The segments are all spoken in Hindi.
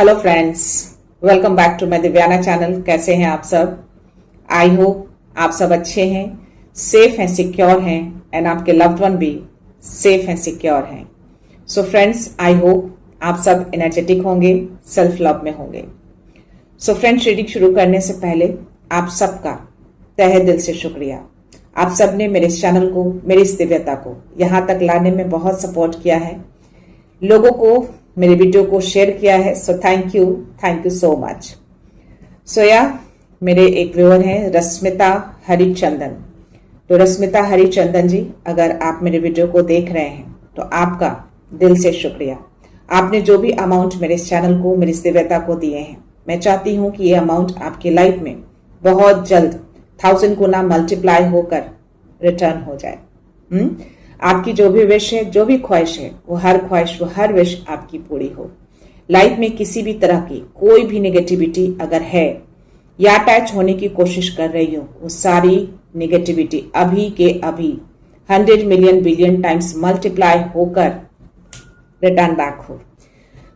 Hello friends, welcome back to my Divyana channel. कैसे हैं आप सब? आई होप आप सब अच्छे हैं, सेफ हैं, सिक्योर हैं एंड आपके लव्ड वन भी सेफ हैं, सिक्योर हैं। सो फ्रेंड्स, आई होप आप सब एनर्जेटिक होंगे, सेल्फ लव में होंगे। सो फ्रेंड्स, रीडिंग शुरू करने से पहले आप सबका तहे दिल से शुक्रिया। आप सब ने मेरे इस चैनल को, मेरी इस दिव्यता को यहाँ तक लाने में बहुत सपोर्ट किया है, लोगों को मेरे वीडियो को शेयर किया है। So thank you so much. So मेरे एक व्यूअर हैं रश्मिता हरिचंदन। तो रश्मिता हरिचंदन जी, अगर आप मेरे वीडियो को देख रहे हैं तो आपका दिल से शुक्रिया। आपने जो भी अमाउंट मेरे इस चैनल को, मेरी इस दिव्यता को दिए हैं, मैं चाहती हूं कि ये अमाउंट आपकी लाइफ में बहुत जल्द 1000 गुना मल्टीप्लाई होकर रिटर्न हो जाए। आपकी जो भी विश है, जो भी ख्वाहिश है, वो हर विश आपकी पूरी हो। लाइफ में किसी भी तरह की कोई भी नेगेटिविटी अगर है या अटैच होने की कोशिश कर रही हो, वो सारी नेगेटिविटी अभी के अभी 100 मिलियन बिलियन टाइम्स मल्टीप्लाई होकर रिटर्न बैक हो।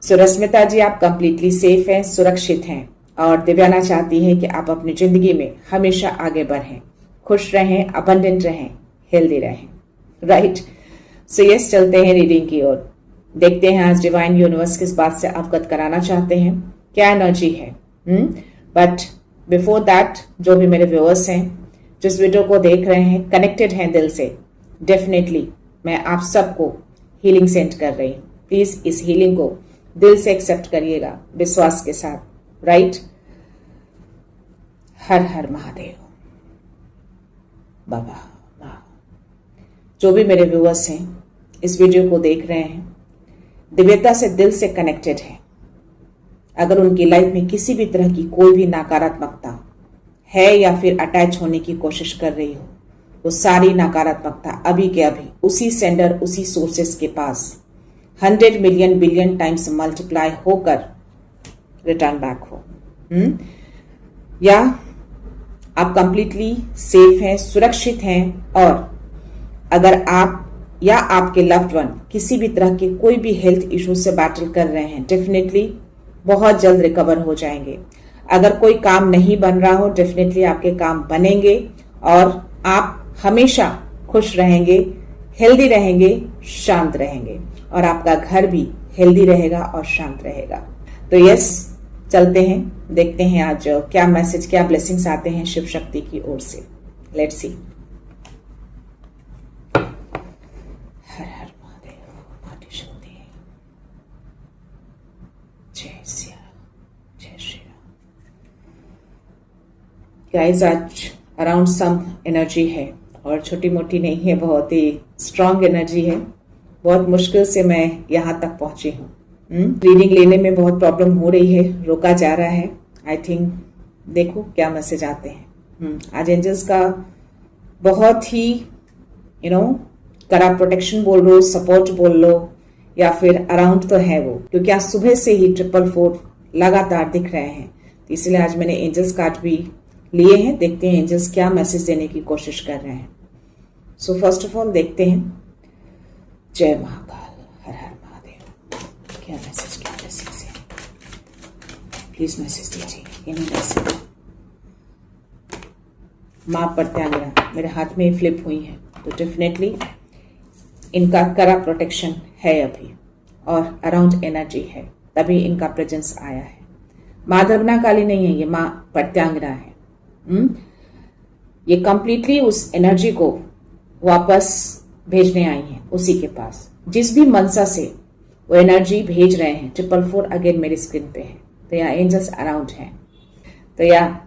सो रश्मिता जी, आप कंप्लीटली सेफ हैं, सुरक्षित हैं और दिव्याना चाहती है कि आप अपनी जिंदगी में हमेशा आगे बढ़ें, खुश रहें, अबंडेंट रहें, हेल्दी रहें। राइट। सो यस, चलते हैं रीडिंग की ओर। देखते हैं आज डिवाइन यूनिवर्स किस बात से अवगत कराना चाहते हैं, क्या एनर्जी है। बट बिफोर दैट, जो भी मेरे व्यूअर्स हैं, जिस वीडियो को देख रहे हैं, कनेक्टेड हैं दिल से, डेफिनेटली मैं आप सबको हीलिंग सेंड कर रही हूँ। प्लीज इस हीलिंग को दिल से एक्सेप्ट करिएगा, विश्वास के साथ। राइट। हर हर महादेव बाबा। जो भी मेरे व्यूअर्स हैं, इस वीडियो को देख रहे हैं, दिव्यता से दिल से कनेक्टेड है, अगर उनकी लाइफ में किसी भी तरह की कोई भी नकारात्मकता है या फिर अटैच होने की कोशिश कर रही हो, वो सारी नकारात्मकता अभी के अभी उसी सेंडर, उसी सोर्सेस के पास 100 मिलियन बिलियन टाइम्स मल्टीप्लाई होकर रिटर्न बैक हो। या आप कंप्लीटली सेफ हैं, सुरक्षित हैं और अगर आप या आपके लव्ड वन किसी भी तरह के कोई भी हेल्थ इश्यू से बैटल कर रहे हैं, डेफिनेटली बहुत जल्द रिकवर हो जाएंगे। अगर कोई काम नहीं बन रहा हो, डेफिनेटली आपके काम बनेंगे और आप हमेशा खुश रहेंगे, हेल्दी रहेंगे, शांत रहेंगे और आपका घर भी हेल्दी रहेगा और शांत रहेगा। तो यस, चलते हैं, देखते हैं आज क्या मैसेज, क्या ब्लेसिंग्स आते हैं शिव शक्ति की ओर से। Let's see. हर हर महादेव, माटी शक्ति, जय श्री राम। गाइस, आज अराउंड सम एनर्जी है और छोटी मोटी नहीं है, बहुत ही स्ट्रांग एनर्जी है। बहुत मुश्किल से मैं यहाँ तक पहुंची हूँ। रीडिंग लेने में बहुत प्रॉब्लम हो रही है, रोका जा रहा है। आई थिंक देखो क्या मैसेज आते हैं। आज एंजल्स का बहुत ही कड़ा प्रोटेक्शन बोल लो, सपोर्ट बोल लो, या फिर अराउंड तो है वो, क्योंकि आज सुबह से ही 444 लगातार दिख रहे हैं। तो इसलिए आज मैंने एंजल्स कार्ड भी लिए हैं। देखते हैं एंजल्स क्या मैसेज देने की कोशिश कर रहे हैं। सो फर्स्ट ऑफ ऑल देखते हैं। जय महाकाल, हर हर महादेव। क्या मैसेज, क्या मैसेज है? प्लीज मैसेज दीजिए, इन्हीं मैसेज। मां प्रत्यांगिरा मेरे हाथ में फ्लिप हुई है, तो डेफिनेटली इनका कड़ा प्रोटेक्शन है अभी और अराउंड एनर्जी है, तभी इनका प्रेजेंस आया है। मां दर्पणा काली नहीं है, ये मां प्रत्यांगिरा है। ये कंप्लीटली उस एनर्जी को वापस भेजने आई है उसी के पास, जिस भी मनसा से वो एनर्जी भेज रहे हैं। 444 अगेन मेरी स्क्रीन पे है, तो यहाँ एंजल्स अराउंड है। तो या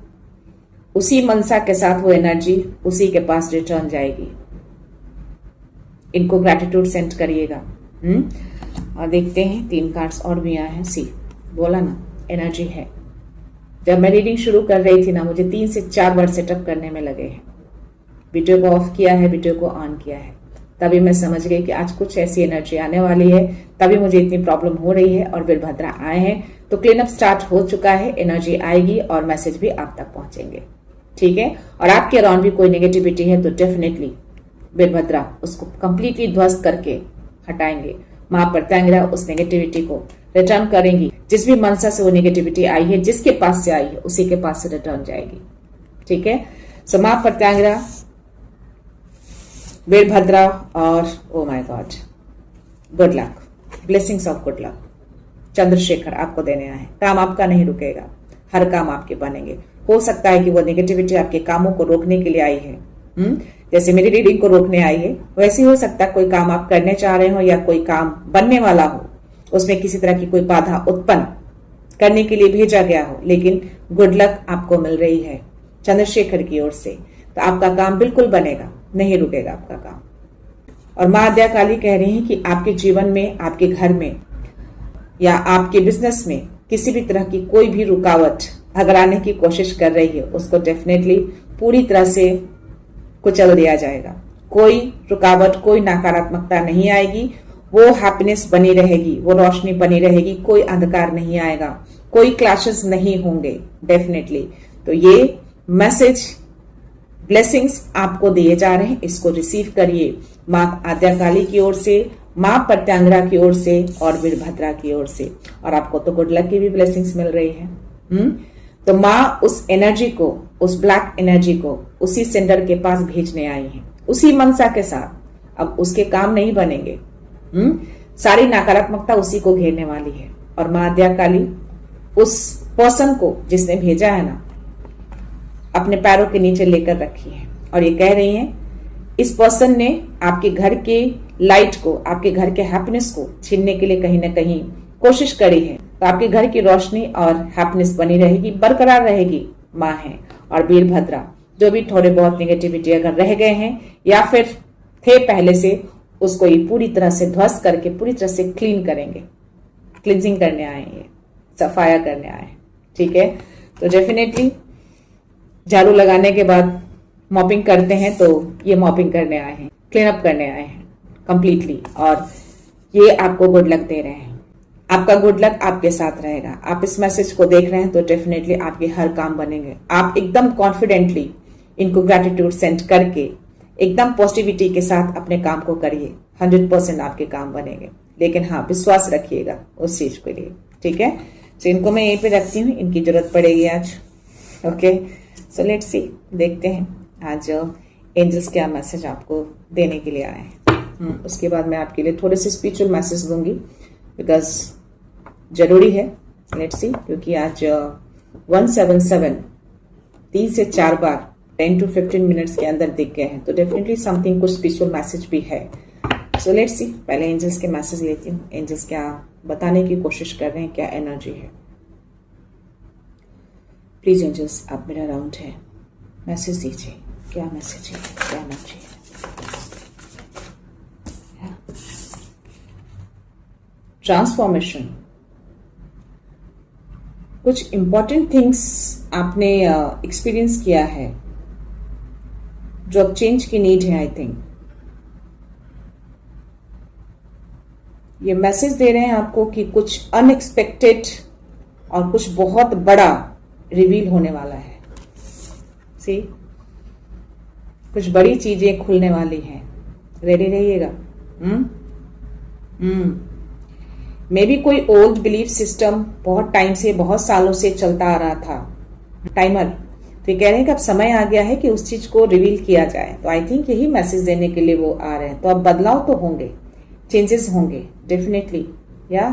उसी मनसा के साथ वो एनर्जी उसी के पास रिटर्न जाएगी। इनको ग्रैटिट्यूड सेंड करिएगा। और देखते हैं 3 कार्ड्स और भी आए हैं। सी, बोला ना, एनर्जी है। जब मैं रीडिंग शुरू कर रही थी ना, मुझे 3 से 4 बार सेटअप करने में लगे हैं। वीडियो को ऑफ किया है, वीडियो को ऑन किया है, तभी मैं समझ गई कि आज कुछ ऐसी एनर्जी आने वाली है, तभी मुझे इतनी प्रॉब्लम हो रही है। और वीरभद्रा आए हैं, तो क्लीन अप स्टार्ट हो चुका है। एनर्जी आएगी और मैसेज भी आप तक पहुंचेंगे, ठीक है। और आपके अराउंड भी कोई नेगेटिविटी है तो डेफिनेटली वीरभद्रा उसको कंप्लीटली ध्वस्त करके हटाएंगे। माँ प्रत्यांगिरा उस नेगेटिविटी को रिटर्न करेंगी। जिस भी मनसा से वो नेगेटिविटी आई है, जिसके पास से आई है, उसी के पास से रिटर्न जाएगी। ठीक है। सो माँ प्रत्यांगिरा, वीरभद्रा और oh my God, good luck, blessings of good luck Chandrashekhar आपको देने आए हैं। काम आपका नहीं रुकेगा, हर काम आपके बनेंगे। हो सकता है कि वो नेगेटिविटी आपके कामों को रोकने के लिए आई है, जैसे मेरी रीडिंग को रोकने आई है, वैसे हो सकता है कोई काम आप करने चाह रहे हो या कोई काम बनने वाला हो, उसमें किसी तरह की कोई बाधा उत्पन्न करने के लिए भेजा गया हो, लेकिन गुड लक आपको मिल रही है चंद्रशेखर की ओर से। तो आपका काम बिल्कुल बनेगा, नहीं रुकेगा आपका काम। और माँ आद्या काली कह रही है कि आपके जीवन में, आपके घर में या आपके बिजनेस में किसी भी तरह की कोई भी रुकावट अगर आने की कोशिश कर रही है, उसको डेफिनेटली पूरी तरह से कुचल दिया जाएगा। कोई रुकावट, कोई नकारात्मकता नहीं आएगी, वो हैप्पीनेस बनी रहेगी, वो रोशनी बनी रहेगी, कोई अंधकार नहीं आएगा, कोई क्लैशेस नहीं होंगे डेफिनेटली। तो ये मैसेज, ब्लेसिंग्स आपको दिए जा रहे हैं, इसको रिसीव करिए माँ आद्या काली की ओर से, माँ प्रत्यांगिरा की ओर से और वीरभद्रा की ओर से। और आपको तो गुड लक की भी ब्लेसिंग्स मिल रही है। तो माँ उस एनर्जी को, उस ब्लैक एनर्जी को उसी सेंडर के पास भेजने आई है, उसी मनसा के साथ। अब उसके काम नहीं बनेंगे, सारी नकारात्मकता उसी को घेरने वाली है। और माँ आद्या काली उस पर्सन को जिसने भेजा है ना, अपने पैरों के नीचे लेकर रखी है और ये कह रही हैं, इस पर्सन ने आपके घर के लाइट को, आपके घर के हैप्पीनेस को छीनने के लिए कहीं ना कहीं कोशिश करी है। तो आपके घर की रोशनी और हैप्पीनेस बनी रहेगी, बरकरार रहेगी। माँ है और वीरभद्रा, जो भी थोड़े बहुत नेगेटिविटी अगर रह गए हैं या फिर थे पहले से, उसको ये पूरी तरह से ध्वस्त करके पूरी तरह से क्लीन करेंगे। क्लींजिंग करने आए हैं, सफाया करने आए हैं। ठीक है। तो डेफिनेटली झाड़ू लगाने के बाद मॉपिंग करते हैं, तो ये मॉपिंग करने आए हैं, क्लीन अप करने आए हैं कंप्लीटली। और ये आपको गुड लक दे रहे हैं। आपका गुड लक आपके साथ रहेगा। आप इस मैसेज को देख रहे हैं तो डेफिनेटली आपके हर काम बनेंगे। आप एकदम कॉन्फिडेंटली इनको ग्रेटिट्यूड सेंड करके एकदम पॉजिटिविटी के साथ अपने काम को करिए, 100% आपके काम बनेंगे। लेकिन हाँ, विश्वास रखिएगा उस चीज के लिए। ठीक है। तो इनको मैं यहीं पे रखती हूँ, इनकी जरूरत पड़ेगी आज। ओके, सो लेट्स सी, देखते हैं आज एंजल्स क्या मैसेज आपको देने के लिए आए हैं। उसके बाद मैं आपके लिए थोड़े से स्पिरिचुअल मैसेज दूंगी, बिकॉज जरूरी है। लेट्स सी, क्योंकि आज 177 3 से 4 बार 10 to 15 मिनट्स के अंदर दिख गए हैं, तो डेफिनेटली समथिंग, कुछ स्पिरिचुअल मैसेज भी है। सो लेट्स सी, पहले एंजल्स के मैसेज लेती हूँ। एंजल्स क्या बताने की कोशिश कर रहे हैं, क्या एनर्जी है। प्लीज एंजल्स, आप मेरा राउंड है, मैसेज दीजिए, क्या मैसेज है, क्या एनर्जी है। ट्रांसफॉर्मेशन, कुछ इंपॉर्टेंट थिंग्स आपने एक्सपीरियंस किया है जो अब चेंज की नीड है। आई थिंक ये मैसेज दे रहे हैं आपको कि कुछ अनएक्सपेक्टेड और कुछ बहुत बड़ा रिवील होने वाला है। सी, कुछ बड़ी चीजें खुलने वाली हैं, रेडी रहिएगा। मे बी कोई ओल्ड बिलीफ सिस्टम बहुत टाइम से, बहुत सालों से चलता आ रहा था, टाइमर। तो ये कह रहे हैं कि अब समय आ गया है कि उस चीज को रिवील किया जाए। तो आई थिंक यही मैसेज देने के लिए वो आ रहे हैं। तो अब बदलाव तो होंगे, चेंजेस होंगे डेफिनेटली। या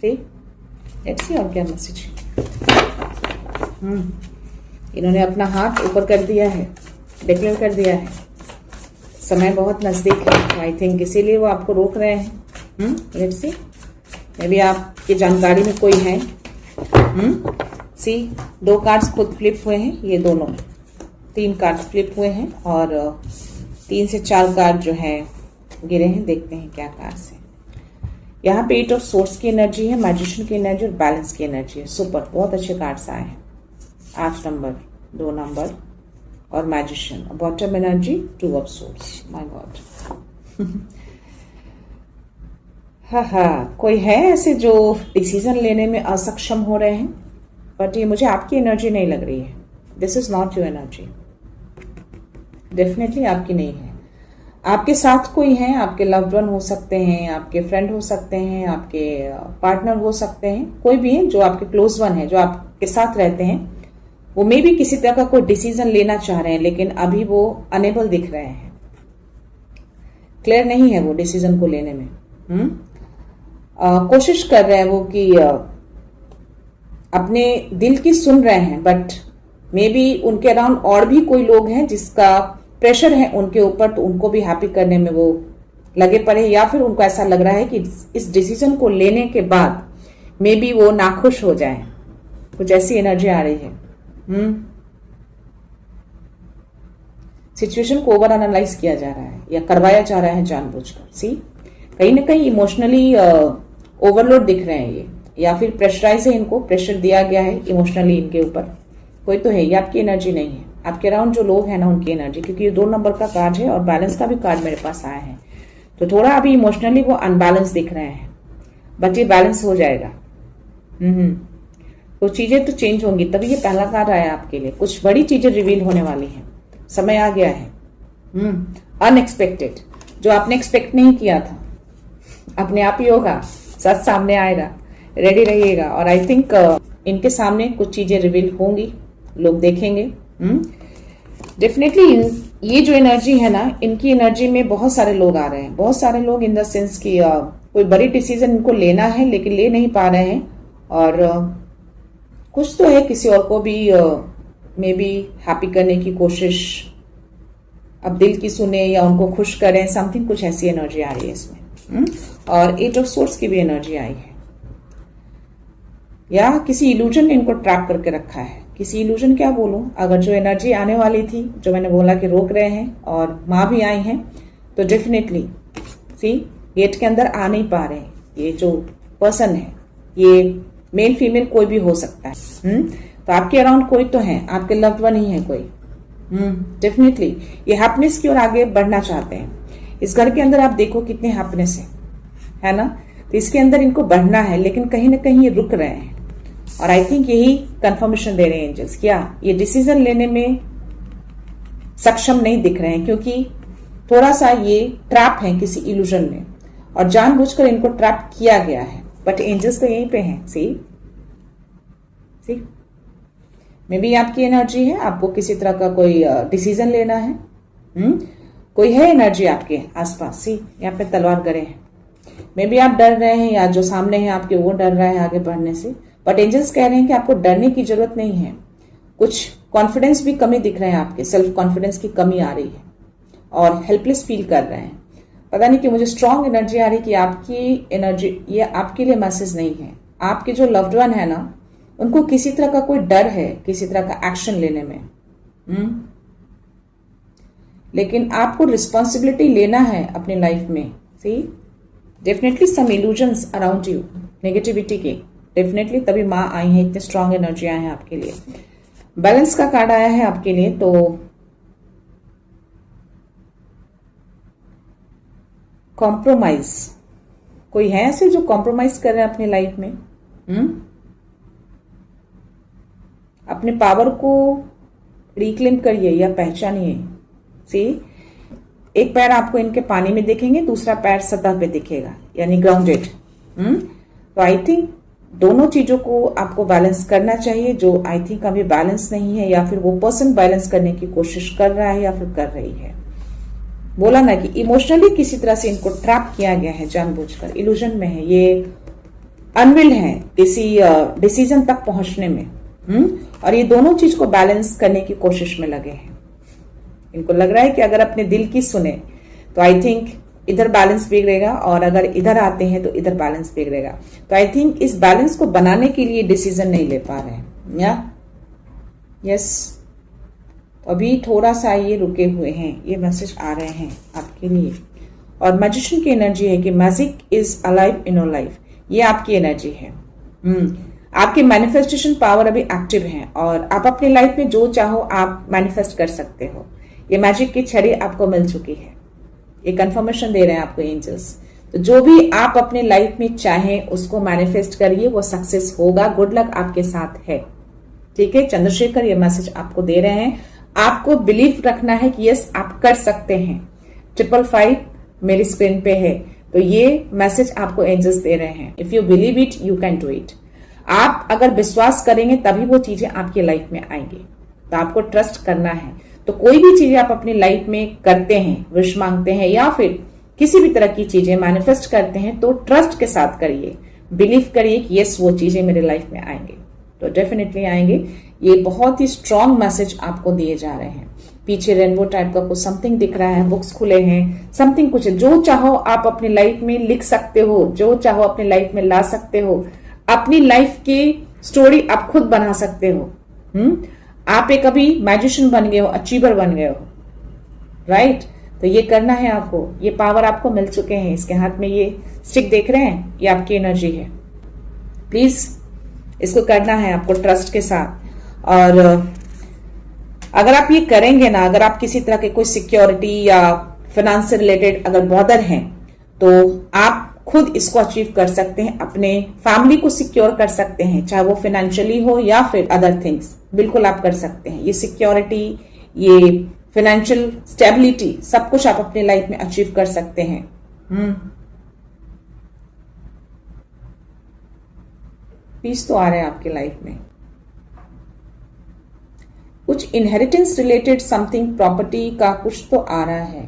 लेट्स सी और क्या मैसेज। इन्होंने अपना हाथ ऊपर कर दिया है, डिक्लेयर कर दिया है, समय बहुत नजदीक है। आई थिंक इसीलिए वो आपको रोक रहे हैं। लेट्स सी, मे बी आपकी जानकारी में कोई है। सी, 2 कार्ड्स खुद फ्लिप हुए हैं, ये दोनों 3 कार्ड्स फ्लिप हुए हैं और 3 से 4 कार्ड जो है गिरे हैं। देखते हैं क्या कार्ड्स हैं। यहाँ पे 8 ऑफ सोर्स की एनर्जी है, मैजिशियन की एनर्जी और बैलेंस की एनर्जी है। सुपर, बहुत अच्छे कार्ड्स आए हैं। 8 नंबर, 2 नंबर और magician. Bottom energy 2 of source. My God. हाँ, कोई है ऐसे जो डिसीजन लेने में असक्षम हो रहे हैं, बट ये मुझे आपकी एनर्जी नहीं लग रही है। This is not your energy, definitely आपकी नहीं है। आपके साथ कोई है, आपके लव्ड वन हो सकते हैं, आपके फ्रेंड हो सकते हैं, आपके पार्टनर हो सकते हैं, कोई भी है जो आपके क्लोज वन है, जो आपके साथ रहते हैं, वो मे भी किसी तरह का कोई डिसीजन लेना चाह रहे हैं, लेकिन अभी वो अनेबल दिख रहे हैं, क्लियर नहीं है वो डिसीजन को लेने में। कोशिश कर रहे हैं वो कि अपने दिल की सुन रहे हैं, बट मे बी उनके अराउंड और भी कोई लोग हैं जिसका प्रेशर है उनके ऊपर, तो उनको भी हैप्पी करने में वो लगे पड़े, या फिर उनको ऐसा लग रहा है कि इस डिसीजन को लेने के बाद मे बी वो नाखुश हो जाएं। कुछ ऐसी एनर्जी आ रही है। सिचुएशन को ओवर एनालाइज किया जा रहा है या करवाया जा रहा है जानबूझकर। सी, कहीं ना कहीं इमोशनली ओवरलोड दिख रहे हैं ये, या फिर प्रेशराइज है, इनको प्रेशर दिया गया है इमोशनली इनके ऊपर। कोई तो है, ये आपकी एनर्जी नहीं है, आपके अराउंड जो लोग हैं ना उनकी एनर्जी, क्योंकि ये 2 नंबर का कार्ड है और बैलेंस का भी कार्ड मेरे पास आया है, तो थोड़ा अभी इमोशनली वो अनबैलेंस दिख रहे हैं, बट ये बैलेंस हो जाएगा। तो चीजें तो चेंज होंगी, तभी ये पहला कार्ड आया आपके लिए। कुछ बड़ी चीजें रिवील होने वाली हैं, समय आ गया है। अनएक्सपेक्टेड, जो आपने एक्सपेक्ट नहीं किया था, अपने आप ही होगा, सच सामने आएगा, रेडी रहिएगा। और आई थिंक इनके सामने कुछ चीजें रिवील होंगी, लोग देखेंगे। डेफिनेटली ये जो एनर्जी है ना, इनकी एनर्जी में बहुत सारे लोग आ रहे हैं, बहुत सारे लोग इन द सेंस की कोई बड़ी डिसीजन इनको लेना है लेकिन ले नहीं पा रहे हैं, और कुछ तो है किसी और को भी मे बी हैप्पी करने की कोशिश, अब दिल की सुने या उनको खुश करें, समथिंग, कुछ ऐसी एनर्जी आ रही है इसमें। और 8 ऑफ सोर्ड्स की भी एनर्जी आई है, या किसी इल्यूजन ने इनको ट्रैप करके रखा है। किसी इल्यूजन क्या बोलूं, अगर जो एनर्जी आने वाली थी, जो मैंने बोला कि रोक रहे हैं, और माँ भी आई हैं, तो डेफिनेटली सी गेट के अंदर आ नहीं पा रहे हैं। ये जो पर्सन है, ये मेल फीमेल कोई भी हो सकता है। तो आपके अराउंड कोई तो है, आपके लव्ड वन ही है कोई। डेफिनेटली ये हैप्पीनेस की ओर आगे बढ़ना चाहते हैं। इस घर के अंदर आप देखो कितने हैप्पीनेस है ना, तो इसके अंदर इनको बढ़ना है, लेकिन कहीं ना कहीं ये रुक रहे हैं। और आई थिंक यही कंफर्मेशन दे रहे हैं एंजल्स, क्या ये डिसीजन लेने में सक्षम नहीं दिख रहे हैं, क्योंकि थोड़ा सा ये ट्रैप है किसी इल्यूजन में, और जानबूझकर इनको ट्रैप किया गया है। बट एंजल्स तो यहीं पे हैं। सी मे बी आपकी एनर्जी है, आपको किसी तरह का कोई डिसीजन लेना है। कोई है एनर्जी आपके आसपास। सी, यहाँ पे तलवार गरे हैं। मे बी आप डर रहे हैं, या जो सामने है आपके वो डर रहा है आगे बढ़ने से, बट एंजल्स कह रहे हैं कि आपको डरने की जरूरत नहीं है। कुछ कॉन्फिडेंस भी कमी दिख रहे हैं आपके, सेल्फ कॉन्फिडेंस की कमी आ रही है, और हेल्पलेस फील कर रहे हैं। पता नहीं कि मुझे स्ट्रांग एनर्जी आ रही है कि आपकी एनर्जी ये आपके लिए मैसेज नहीं है। आपके जो लव्ड वन है ना, उनको किसी तरह का कोई डर है, किसी तरह का एक्शन लेने में। लेकिन आपको रिस्पॉन्सिबिलिटी लेना है अपनी लाइफ में। See, definitely some illusions around you, negativity के, डेफिनेटली तभी माँ आई है, इतने स्ट्रांग एनर्जी आए हैं आपके लिए। बैलेंस का कार्ड आया है आपके लिए, तो कॉम्प्रोमाइज, कोई है ऐसे जो कॉम्प्रोमाइज कर रहे हैं अपनी लाइफ में। अपने पावर को रिक्लेम करिए या पहचानिए। सी, एक पैर आपको इनके पानी में दिखेंगे, दूसरा पैर सतह पे दिखेगा, यानी ग्राउंडेड। तो आई थिंक दोनों चीजों को आपको बैलेंस करना चाहिए, जो आई थिंक अभी बैलेंस नहीं है, या फिर वो पर्सन बैलेंस करने की कोशिश कर रहा है या फिर कर रही है। बोला ना कि इमोशनली किसी तरह से इनको ट्रैप किया गया है, जानबूझकर इल्यूजन में है, ये अनविल है किसी डिसीजन तक पहुंचने में। और ये दोनों चीज को बैलेंस करने की कोशिश में लगे हैं। इनको लग रहा है कि अगर अपने दिल की सुने तो आई थिंक इधर बैलेंस बिगड़ेगा, और अगर इधर आते हैं तो इधर बैलेंस बिगड़ेगा। तो आई थिंक इस बैलेंस को बनाने के लिए डिसीजन नहीं ले पा रहे हैं, या यस, अभी थोड़ा सा ये रुके हुए हैं। ये मैसेज आ रहे हैं आपके लिए। और मैजिशियन की एनर्जी है कि magic is alive in your life, ये आपकी एनर्जी है। आपकी मैनिफेस्टेशन पावर अभी एक्टिव है, और आप अपनी लाइफ में जो चाहो आप मैनिफेस्ट कर सकते हो। ये मैजिक की छड़ी आपको मिल चुकी है, ये कंफर्मेशन दे रहे हैं आपको एंजल्स। तो जो भी आप अपने लाइफ में चाहें उसको मैनिफेस्ट करिए, वो सक्सेस होगा। गुड लक आपके साथ है, ठीक है। चंद्रशेखर ये मैसेज आपको दे रहे हैं। आपको बिलीफ रखना है कि यस आप कर सकते हैं। 555 मेरी स्क्रीन पे है। तो ये मैसेज आपको एंजल्स दे रहे हैं। If you believe it you can do it. आप अगर विश्वास करेंगे तभी वो चीजें आपकी लाइफ में आएंगी। तो आपको ट्रस्ट करना है। तो कोई भी चीजें आप अपनी लाइफ में करते हैं, विश मांगते हैं या फिर किसी भी तरह की चीजें मैनिफेस्ट करते हैं, तो ट्रस्ट के साथ करिए, बिलीव करिए कि यस वो चीजें मेरे लाइफ में आएंगे। तो डेफिनेटली आएंगे। ये बहुत ही स्ट्रांग मैसेज आपको दिए जा रहे हैं। पीछे रेनबो टाइप का कुछ समथिंग दिख रहा है, बुक्स खुले हैं, समथिंग कुछ है। जो चाहो आप अपनी लाइफ में लिख सकते हो, जो चाहो अपनी लाइफ में ला सकते हो। अपनी लाइफ की स्टोरी आप खुद बना सकते हो। आप एक अभी मैजिशियन बन गए हो, अचीवर बन गए हो, राइट। तो ये करना है आपको। ये पावर आपको मिल चुके हैं। इसके हाथ में ये स्टिक देख रहे हैं, ये आपकी एनर्जी है। प्लीज इसको करना है आपको ट्रस्ट के साथ। और अगर आप ये करेंगे ना, अगर आप किसी तरह के कोई सिक्योरिटी या फाइनेंस से रिलेटेड अगर बॉदर हैं, तो आप खुद इसको अचीव कर सकते हैं। अपने फैमिली को सिक्योर कर सकते हैं, चाहे वो फाइनेंशियली हो या फिर अदर थिंग्स। बिल्कुल आप कर सकते हैं। ये सिक्योरिटी, ये फाइनेंशियल स्टेबिलिटी, सब कुछ आप अपनी लाइफ में अचीव कर सकते हैं। पीस तो आ रहा है आपकी लाइफ में। कुछ इनहेरिटेंस रिलेटेड समथिंग, प्रॉपर्टी का कुछ तो आ रहा है।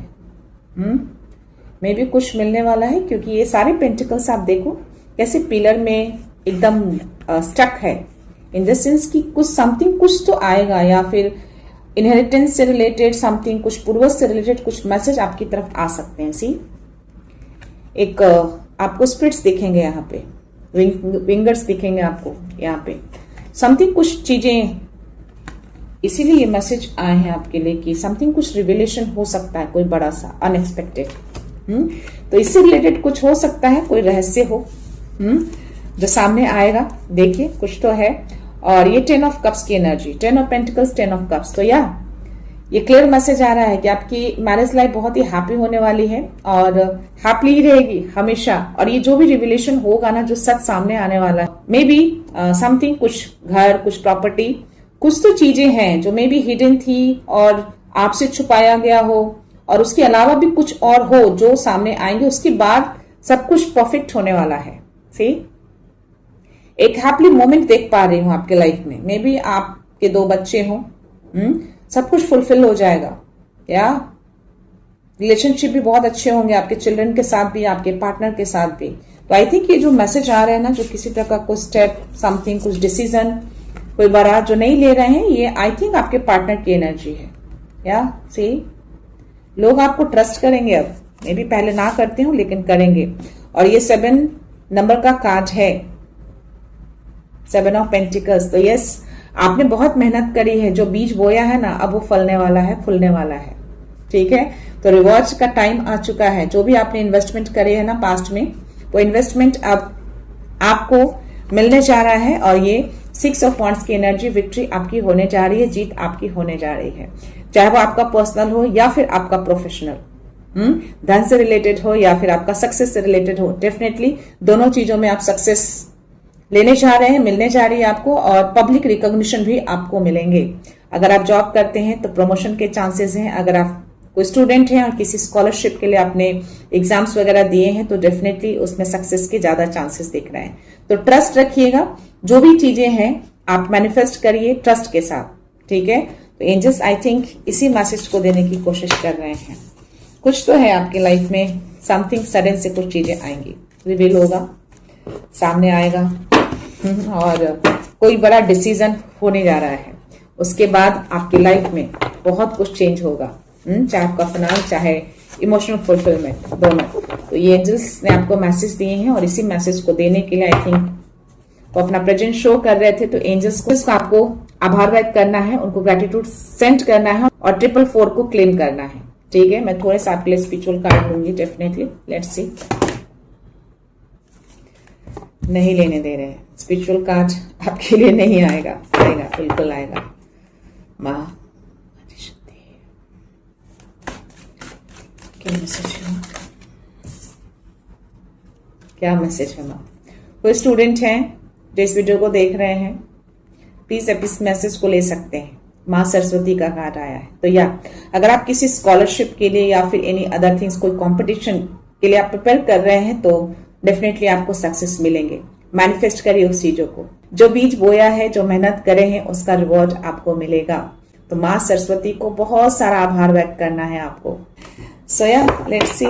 मे भी कुछ मिलने वाला है, क्योंकि ये सारे पेंटिकल्स आप देखो कैसे पिलर में एकदम स्टक है। इन द सेंस कि कुछ समथिंग कुछ तो आएगा, या फिर इनहेरिटेंस से रिलेटेड समथिंग, कुछ पूर्वज से रिलेटेड कुछ मैसेज आपकी तरफ आ सकते हैं। सी एक आपको स्पिरिट्स दिखेंगे यहाँ पे, विंगर्स दिखेंगे आपको यहाँ पे, समथिंग कुछ चीजें। इसीलिए ये मैसेज आए हैं आपके लिए कि समथिंग कुछ रिविलेशन हो सकता है, कोई बड़ा सा अनएक्सपेक्टेड। तो इससे रिलेटेड कुछ हो सकता है, कोई रहस्य हो जो सामने आएगा। देखिए कुछ तो है। और ये 10 ऑफ कप्स की energy, 10 of pentacles, 10 of cups. तो ये क्लियर मैसेज आ रहा है कि आपकी मैरिज लाइफ बहुत ही हैप्पी होने वाली है और हैप्पी ही रहेगी हमेशा। और ये जो भी रिविलेशन होगा ना, जो सच सामने आने वाला है, मे बी समथिंग, कुछ घर, कुछ प्रॉपर्टी, कुछ तो चीजें हैं जो मे बी हिडन थी और आपसे छुपाया गया हो, और उसके अलावा भी कुछ और हो जो सामने आएंगे। उसके बाद सब कुछ परफेक्ट होने वाला है। सी एक हैप्पी मोमेंट देख पा रही हूं आपके लाइफ में। मे बी आपके 2 बच्चे हों, सब कुछ फुलफिल हो जाएगा, या रिलेशनशिप भी बहुत अच्छे होंगे आपके चिल्ड्रन के साथ भी, आपके पार्टनर के साथ भी। तो आई थिंक ये जो मैसेज आ रहे हैं ना, जो किसी तरह का कुछ स्टेप, समथिंग, कुछ डिसीजन, कोई बड़ा जो नहीं ले रहे हैं, ये आई थिंक आपके पार्टनर की एनर्जी है। या सी लोग आपको ट्रस्ट करेंगे अब। मे बी पहले ना करते हो लेकिन करेंगे। और ये 7 नंबर का कार्ड है, 7 ऑफ पेंटिकल्स। तो यस, आपने बहुत मेहनत करी है। जो बीज बोया है ना, अब वो फलने वाला है, फूलने वाला है। ठीक है, तो रिवॉर्ड्स का टाइम आ चुका है। जो भी आपने इन्वेस्टमेंट करे है ना पास्ट में, वो इन्वेस्टमेंट अब आपको मिलने जा रहा है। और ये 6 ऑफ वॉन्ड्स की एनर्जी, विक्ट्री आपकी होने जा रही है, जीत आपकी होने जा रही है। चाहे वो आपका पर्सनल हो या फिर आपका प्रोफेशनल, धन से रिलेटेड हो या फिर आपका सक्सेस से रिलेटेड हो। डेफिनेटली दोनों चीजों में आप सक्सेस लेने जा रहे हैं, मिलने जा रही है आपको। और पब्लिक रिकॉग्निशन भी आपको मिलेंगे। अगर आप जॉब करते हैं तो प्रमोशन के चांसेस हैं। अगर आप कोई स्टूडेंट हैं और किसी स्कॉलरशिप के लिए आपने एग्जाम्स वगैरह दिए हैं, तो डेफिनेटली उसमें सक्सेस के ज्यादा चांसेस दिख रहे हैं। तो ट्रस्ट रखिएगा। जो भी चीजें हैं आप मैनिफेस्ट करिए ट्रस्ट के साथ। ठीक है, तो एंजल्स आई थिंक इसी मैसेज को देने की कोशिश कर रहे हैं। कुछ तो है आपकी लाइफ में, समथिंग सडन से कुछ चीजें आएंगी, रिवील होगा, सामने आएगा। और कोई बड़ा डिसीजन होने जा रहा है। उसके बाद आपकी लाइफ में बहुत कुछ चेंज होगा, चाहे आपका फाइनेंस, चाहे इमोशनल फुलफिलमेंट, दोनों। तो ये एंजल्स ने आपको मैसेज दिए हैं और इसी मैसेज को देने के लिए आई थिंक वो अपना प्रेजेंट शो कर रहे थे। तो एंजल्स को आपको आभार व्यक्त करना है, उनको ग्रेटिट्यूड सेंड करना है और 444 को क्लेम करना है। ठीक है, मैं थोड़े सा आपके लिए स्पिरिचुअल कार्ड लूंगी डेफिनेटली। लेट्स सी, नहीं लेने दे रहे हैं स्पिरिचुअल कार्ड आपके लिए। नहीं आएगा, आएगा, बिल्कुल आएगा। माँ क्या मैसेज है, क्या मैसेज है माँ? कोई स्टूडेंट हैं जो इस वीडियो को देख रहे हैं, प्लीज आप इस मैसेज को ले सकते हैं। माँ सरस्वती का कार्ड आया है। तो या अगर आप किसी स्कॉलरशिप के लिए या फिर एनी अदर थिंग्स, कोई कंपटीशन के लिए आप प्रिपेयर कर रहे हैं तो डेफिनेटली आपको सक्सेस मिलेंगे। मैनिफेस्ट करिए उस चीजों को, जो बीज बोया है, जो मेहनत करे हैं, उसका रिवॉर्ड आपको मिलेगा। तो माँ सरस्वती को बहुत सारा आभार व्यक्त करना है आपको। सो या लेट्स सी,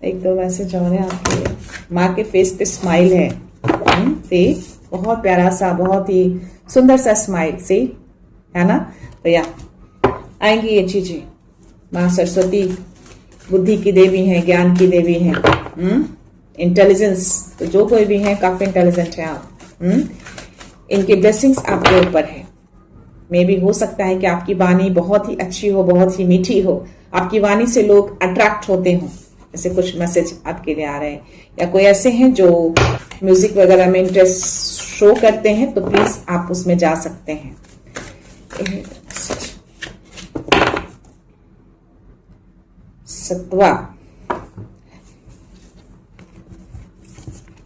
एक दो मैसेज और है आपके लिए। माँ के फेस पे स्माइल है, सी बहुत प्यारा सा, बहुत ही सुंदर सा स्माइल, सी है ना। तो या आएंगी ये चीजें। माँ सरस्वती बुद्धि की देवी है, ज्ञान की देवी है, इंटेलिजेंस, तो जो कोई भी है काफी इंटेलिजेंट है आप। इनके ब्लेसिंग्स आपके ऊपर है। मे भी हो सकता है कि आपकी वाणी बहुत ही अच्छी हो, बहुत ही मीठी हो, आपकी वाणी से लोग अट्रैक्ट होते हों। ऐसे कुछ मैसेज आपके लिए आ रहे हैं। या कोई ऐसे हैं जो म्यूजिक वगैरह में इंटरेस्ट शो करते हैं तो प्लीज आप उसमें जा सकते हैं। सत्वा,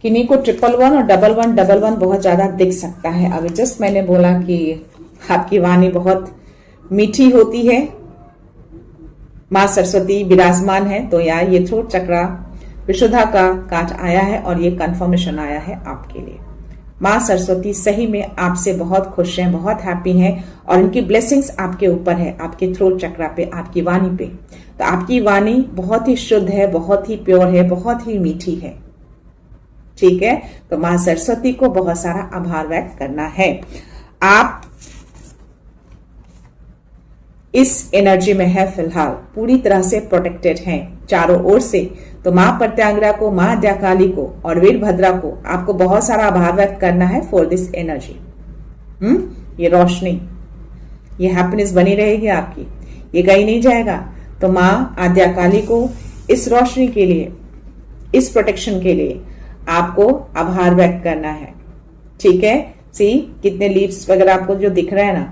किन्हीं को 111 और 1111 बहुत ज्यादा दिख सकता है। अभी जस्ट मैंने बोला कि आपकी वाणी बहुत मीठी होती है, माँ सरस्वती विराजमान है। तो यार ये थ्रोट चक्रा विशुद्धा का कार्ड आया है और ये कंफर्मेशन आया है आपके लिए। माँ सरस्वती सही में आपसे बहुत खुश हैं, बहुत हैप्पी हैं और इनकी ब्लेसिंग्स आपके ऊपर है, आपके थ्रोट चक्रा पे, आपकी वाणी पे। तो आपकी वाणी बहुत ही शुद्ध है, बहुत ही प्योर है, बहुत ही मीठी है। ठीक है, तो माँ सरस्वती को बहुत सारा आभार व्यक्त करना है। आप इस एनर्जी में है, फिलहाल पूरी तरह से प्रोटेक्टेड हैं चारों ओर से। तो माँ प्रत्यांगिरा को, माँ आद्याकाली को और वीरभद्रा को आपको बहुत सारा आभार व्यक्त करना है फॉर दिस एनर्जी। ये रोशनी, ये हैप्पीनेस बनी रहेगी आपकी, ये कहीं नहीं जाएगा। तो माँ आद्याकाली को इस रोशनी के लिए, इस प्रोटेक्शन के लिए आपको आभार व्यक्त करना है। ठीक है, सी कितने लीव्स वगैरह आपको जो दिख रहा है ना,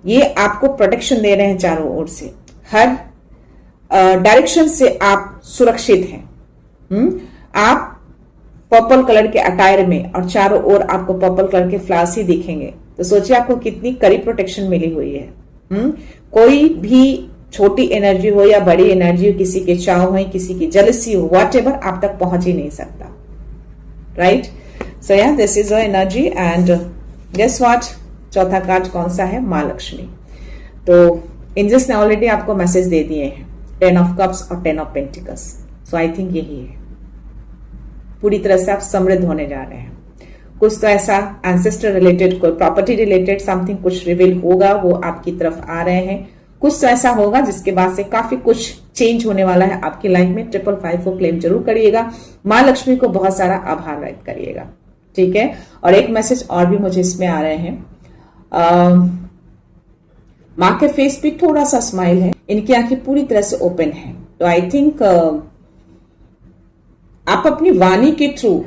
ये आपको प्रोटेक्शन दे रहे हैं चारों ओर से। हर डायरेक्शन से आप सुरक्षित हैं। आप पर्पल कलर के अटायर में और चारों ओर आपको पर्पल कलर के फ्लावर्स ही दिखेंगे। तो सोचिए आपको कितनी करीब प्रोटेक्शन मिली हुई है। कोई भी छोटी एनर्जी हो या बड़ी एनर्जी हो, किसी के चाव हो, किसी की जेलसी हो, व्हाटएवर, आप तक पहुंच ही नहीं सकता। Right, so yeah this is a energy and guess what, चौथा कार्ड कौन सा है? माँ लक्ष्मी। तो एंजल्स ने ऑलरेडी आपको मैसेज दे दिए हैं, 10 ऑफ कप्स और 10 of pentacles. So I think यही है, पूरी तरह से आप समृद्ध होने जा रहे हैं। कुछ तो ऐसा एंसेस्टर रिलेटेड, कोई प्रॉपर्टी रिलेटेड समथिंग कुछ रिवील होगा, वो आपकी तरफ आ रहे हैं। कुछ तो ऐसा होगा जिसके बाद से काफी कुछ चेंज होने वाला है आपकी लाइफ में। 555 को क्लेम जरूर करिएगा। माँ लक्ष्मी को बहुत सारा आभार व्यक्त करिएगा। ठीक है, और एक मैसेज और भी मुझे इसमें आ रहे हैं। माँ के फेस पे थोड़ा सा स्माइल है, इनकी आंखें पूरी तरह से ओपन है। तो आई थिंक आप अपनी वाणी के थ्रू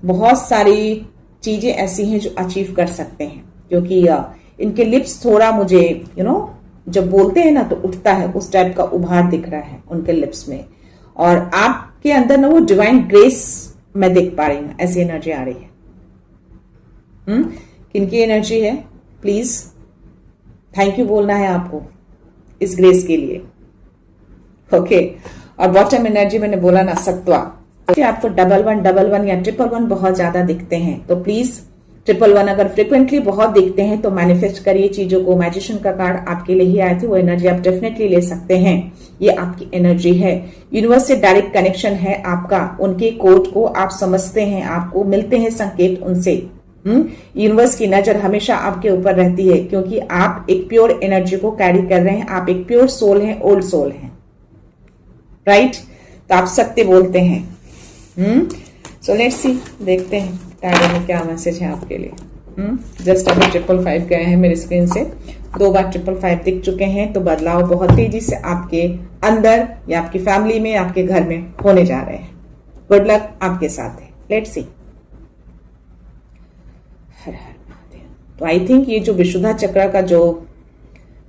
बहुत सारी चीजें ऐसी हैं जो अचीव कर सकते हैं, क्योंकि इनके लिप्स थोड़ा मुझे जब बोलते हैं ना तो उठता है, उस टाइप का उभार दिख रहा है उनके लिप्स में। और आपके अंदर ना वो डिवाइन ग्रेस मैं देख पा रही हूं, ऐसी एनर्जी आ रही है। किनकी एनर्जी है? प्लीज थैंक यू बोलना है आपको इस ग्रेस के लिए। ओके, और बॉटम एनर्जी मैंने बोला ना, सत्वा। तो आपको 1111 या 111 बहुत ज्यादा दिखते हैं, तो प्लीज 111 अगर फ्रिक्वेंटली बहुत दिखते हैं तो मैनिफेस्ट करिए चीजों को। मैजिशियन का कार्ड आपके लिए ही आए थे, वो एनर्जी आप डेफिनेटली ले सकते हैं। ये आपकी एनर्जी है, यूनिवर्स से डायरेक्ट कनेक्शन है आपका। उनके कोड को आप समझते हैं, आपको मिलते हैं संकेत उनसे। यूनिवर्स की नजर हमेशा आपके ऊपर रहती है, क्योंकि आप एक प्योर एनर्जी को कैरी कर रहे हैं। आप एक प्योर सोल हैं, ओल्ड सोल हैं। राइट, तो आप सत्य बोलते हैं। सो लेट्स सी, देखते हैं टैरो में क्या मैसेज है आपके लिए। जस्ट अभी 555 गए हैं मेरी स्क्रीन से, 2 बार 555 दिख चुके हैं। तो बदलाव बहुत तेजी से आपके अंदर या आपकी फैमिली में, आपके घर में होने जा रहे हैं। गुड लक आपके साथ है। Let's see. हर हर महादेव। तो आई थिंक ये जो विशुद्धा चक्र का जो